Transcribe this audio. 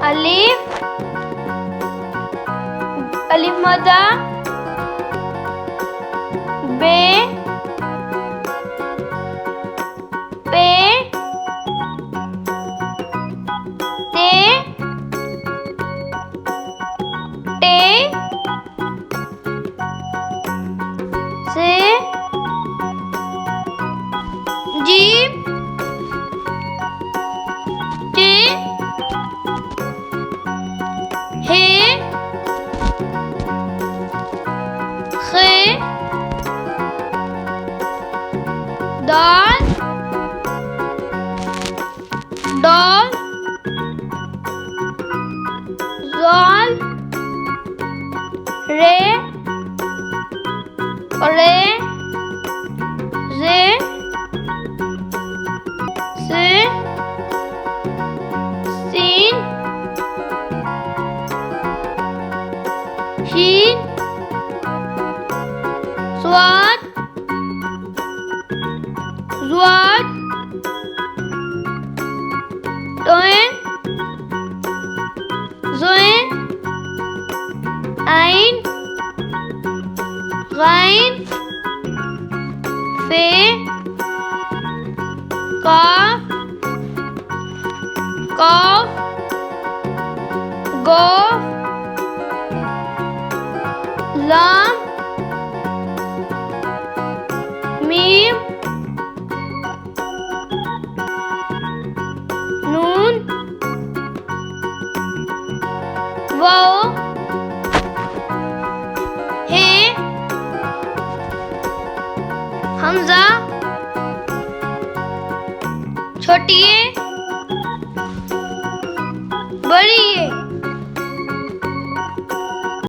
अलिफ, अलिफ मदा, बे, पे, ते, टे, से, जीम, चे, हे, खे, दाल, डॉल, ज़ाल, रे, रे, जे, से, सीन, शीन, स्वाद, ज़्वाद, तोइन, ज़ोइन, आइन, गाइन, फे, काफ, कॉफ, गोफ, लाम, मीम, नून, वाव,